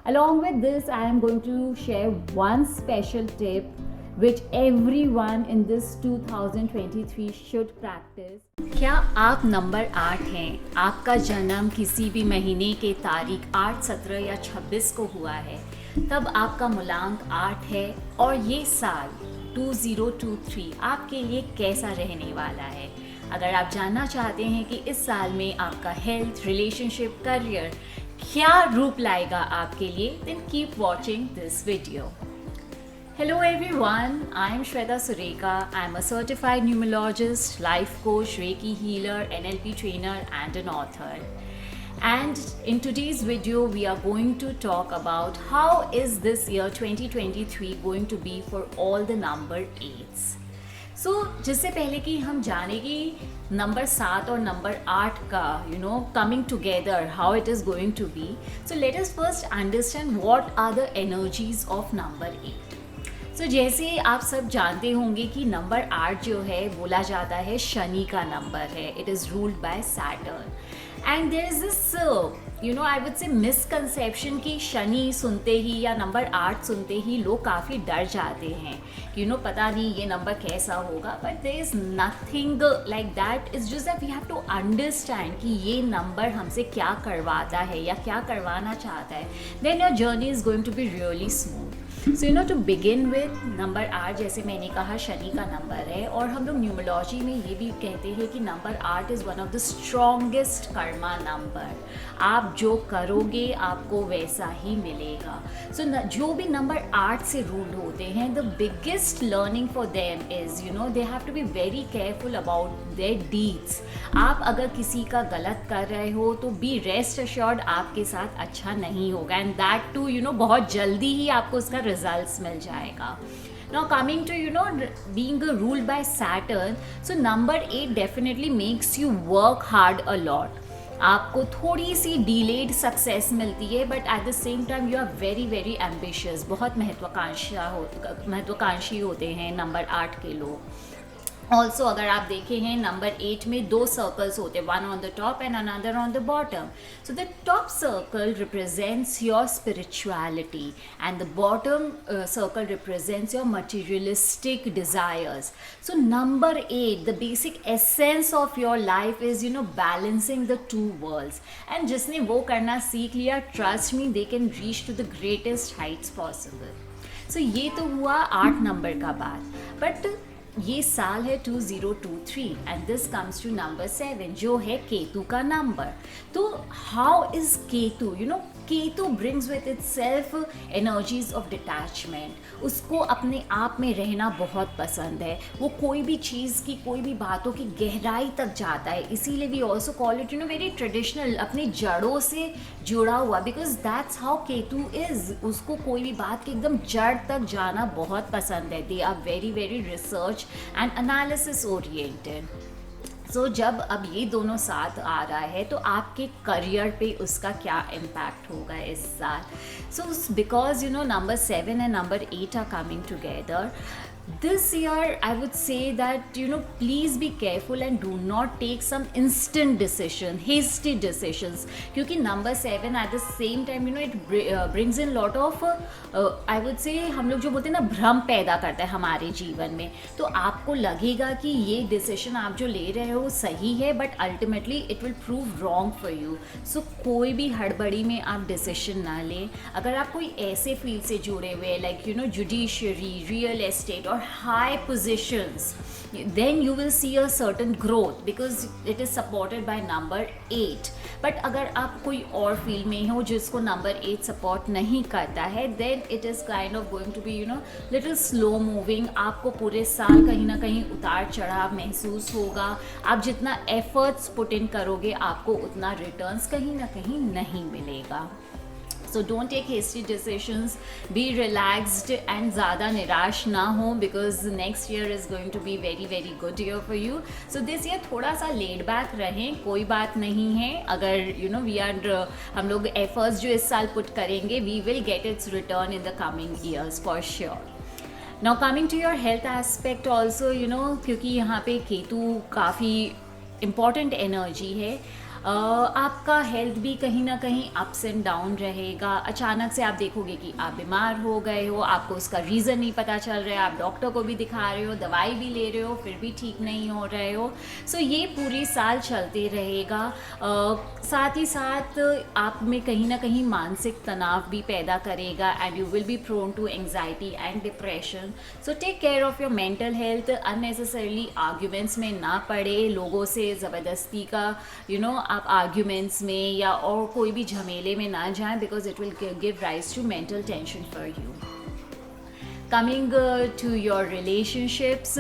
Along with this, I am going to share one special tip which everyone in this 2023 should practice. क्या आप number 8 हैं? आपका जन्म किसी भी महीने के तारीख 8, 17 या 26 को हुआ है, तब आपका मूलांक 8 है और ये साल 2023 आपके लिए कैसा रहने वाला है। अगर आप जानना चाहते हैं कि इस साल में आपका हेल्थ, रिलेशनशिप, करियर क्या रूप लाएगा आपके लिए, then keep watching this video. Hello everyone, I am Shweta Sureka. I am a certified numerologist, life coach, Reiki healer, NLP trainer and an author. And in today's video we are going to talk about how is this year 2023 going to be for all the number 8s. So जिससे पहले कि हम जाने कि number 7 और number 8 का coming together, how it is going to be. So let us first understand what are the energies of number 8. So, जैसे आप सब जानते होंगे कि नंबर 8 जो है बोला जाता है शनि का नंबर है. It is ruled by Saturn and there is this I would say misconception कि शनि सुनते ही या नंबर 8 सुनते ही लोग काफ़ी डर जाते हैं कि पता नहीं ये नंबर कैसा होगा. But there is nothing like that. Is just that we have to understand कि ये नंबर हमसे क्या करवाता है या क्या करवाना चाहता है. Then your journey is going to be really smooth. So to begin with number 8, जैसे मैंने कहा शनि का नंबर है और हम लोग न्यूमरोलॉजी में ये भी कहते हैं कि number 8 is one of the strongest Karma number. आप जो करोगे आपको वैसा ही मिलेगा. सो जो भी नंबर 8 से रूल्ड होते हैं, the biggest learning for them is they have to be very careful about their deeds. आप अगर किसी का गलत कर रहे हो तो बी रेस्ट अश्योर्ड आपके साथ अच्छा नहीं होगा. एंड दैट टू बहुत जल्दी ही आपको उसका रिजल्ट्स मिल जाएगा. Now coming to being ruled by Saturn, so number 8 definitely makes you work hard a lot. आपको थोड़ी सी डिलेड सक्सेस मिलती है but at the same time you are very very ambitious. बहुत महत्वाकांक्षी होते हैं नंबर 8 के लोग. ऑल्सो अगर आप देखें हैं नंबर 8 में 2 सर्कल्स होते हैं, one on the top and another on the bottom. So the top circle represents your spirituality and the bottom circle represents your materialistic desires. So number 8, the basic essence of your life is balancing the two worlds. And जिसने वो करना सीख लिया, trust me, they can reach to the greatest heights possible. So ये तो हुआ 8 number का बात. बट ये साल है 2023 and this comes to number 7 जो है केतु का नंबर. तो how is Ketu? Ketu brings with itself energies of detachment. उसको अपने आप में रहना बहुत पसंद है. वो कोई भी चीज़ की, कोई भी बातों की गहराई तक जाता है. इसीलिए we also call it very traditional, अपनी जड़ों से जुड़ा हुआ, because that's how Ketu is. उसको कोई भी बात की एकदम जड़ तक जाना बहुत पसंद है. They are very very research and analysis oriented. So जब अब ये दोनों साथ आ रहा है तो आपके करियर पे उसका क्या इम्पैक्ट होगा इस साल. So because number 7 and number 8 are coming together this year, I would say that please be careful and do not take some instant decision, hasty decisions. क्योंकि number 7 at the same time it brings in lot of I would say हम लोग जो बोलते हैं ना, भ्रम पैदा करता है हमारे जीवन में. तो आपको लगेगा कि ये डिसीजन आप जो ले रहे हो सही है, but ultimately it will prove wrong for you. So कोई भी हड़बड़ी में आप डिसीजन ना लें. अगर आप कोई ऐसे फील्ड से जुड़े हुए like judiciary, real estate or high positions, then you will see a certain growth because it is supported by number 8. but अगर आप कोई और फील्ड में हो जिसको नंबर 8 सपोर्ट नहीं करता है, then it is kind of going to be little slow moving. आपको पूरे साल कहीं ना कहीं उतार चढ़ाव महसूस होगा. आप जितना एफर्ट्स पुट इन करोगे आपको उतना रिटर्न्स कहीं ना कहीं नहीं मिलेगा. So don't take hasty decisions, be relaxed and ज़्यादा निराश ना हो because next year is going to be very very good year for you. So this year थोड़ा सा laid back रहें, कोई बात नहीं है. अगर we are हम लोग efforts जो इस साल put करेंगे, we will get its return in the coming years for sure. Now coming to your health aspect also, क्योंकि यहाँ पे केतु काफ़ी important energy है. आपका हेल्थ भी कहीं ना कहीं अप्स एंड डाउन रहेगा। अचानक से आप देखोगे कि आप बीमार हो गए हो, आपको उसका रीज़न नहीं पता चल रहा है, आप डॉक्टर को भी दिखा रहे हो, दवाई भी ले रहे हो, फिर भी ठीक नहीं हो रहे हो। सो ये पूरी साल चलते रहेगा। साथ ही साथ आप में कहीं ना कहीं मानसिक तनाव भी पैदा करेगा and you will be prone to anxiety and depression. So take care of your mental health. Unnecessarily arguments में ना पड़े, लोगों से ज़बरदस्ती का आप आर्ग्यूमेंट्स में या और कोई भी झमेले में ना जाएं, because it will give rise to mental tension for you. Coming to your relationships,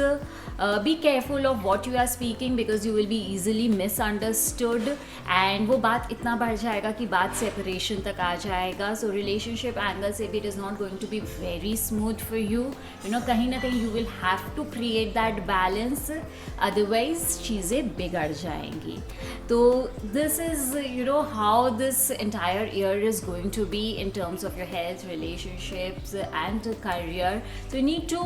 be careful of what you are speaking because you will be easily misunderstood and वो बात इतना बढ़ जाएगा कि बात separation तक आ जाएगा। So relationship angle से भी it is not going to be very smooth for you. कहीं ना कहीं you will have to create that balance, otherwise चीज़ें बिगड़ जाएंगी। तो this is how this entire year is going to be in terms of your health, relationships and career. So you need to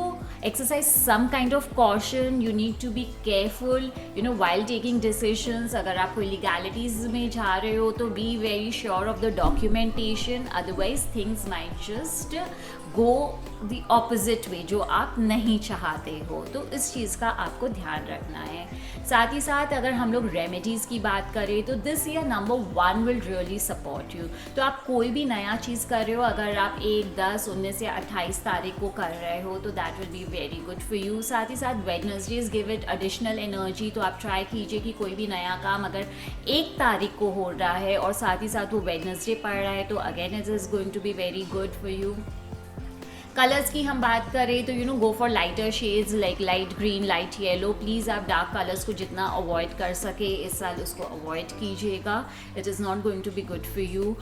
exercise some kind of caution, you need to be careful while taking decisions. अगर आप कोई legalities में जा रहे हो तो be very sure of the documentation, otherwise things might just go the opposite way जो आप नहीं चाहते हो। तो इस चीज़ का आपको ध्यान रखना है। साथ ही साथ अगर हम लोग रेमेडीज़ की बात करें तो this year number 1 will really support you. तो आप कोई भी नया चीज़ कर रहे हो, अगर आप 1, 10, 19 या 28 तारीख को कर रहे हो तो that will be very good for you. साथ ही साथ Wednesday's give it additional energy. तो आप ट्राई कीजिए कि कोई भी नया काम अगर 1 तारीख को हो रहा है और साथ ही साथ वो वेडनेसडे पड़ रहा है तो again it is going to be very good for you. Colours की हम बात करें तो go for lighter shades like light green, light yellow. Please आप डार्क कलर्स को जितना अवॉइड कर सके इस साल उसको अवॉइड कीजिएगा। It is not going to be good for you.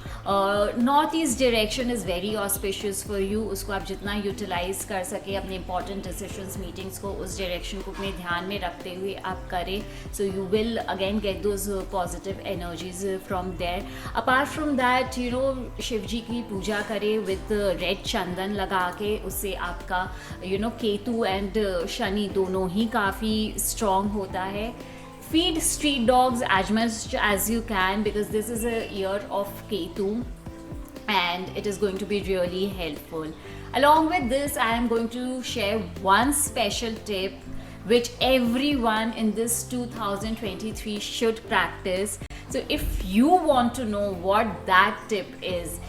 North east direction is very auspicious for you. उसको आप जितना यूटिलाइज कर सके अपने इंपॉर्टेंट डिसीजंस, मीटिंग्स को उस डायरेक्शन को अपने ध्यान में रखते हुए आप करें। So you will again get those positive energies from there. Apart from that Shiv ji की पूजा करें विद रेड चंदन लगा के, उससे आपका केतु एंड शनि दोनों ही काफ़ी स्ट्रॉन्ग होता है। Feed street dogs as much as you can because this is a year of Ketu and it is going to be really helpful. Along with this, I am going to share one special tip which everyone in this 2023 should practice. So if you want to know what that tip is,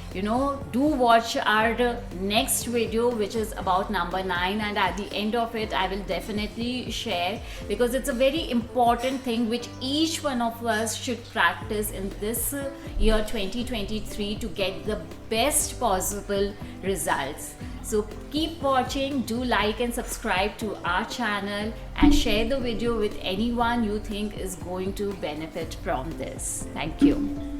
do watch our next video which is about number 9, and at the end of it I will definitely share because it's a very important thing which each one of us should practice in this year 2023 to get the best possible results. So keep watching, do like and subscribe to our channel and share the video with anyone you think is going to benefit from this. Thank you.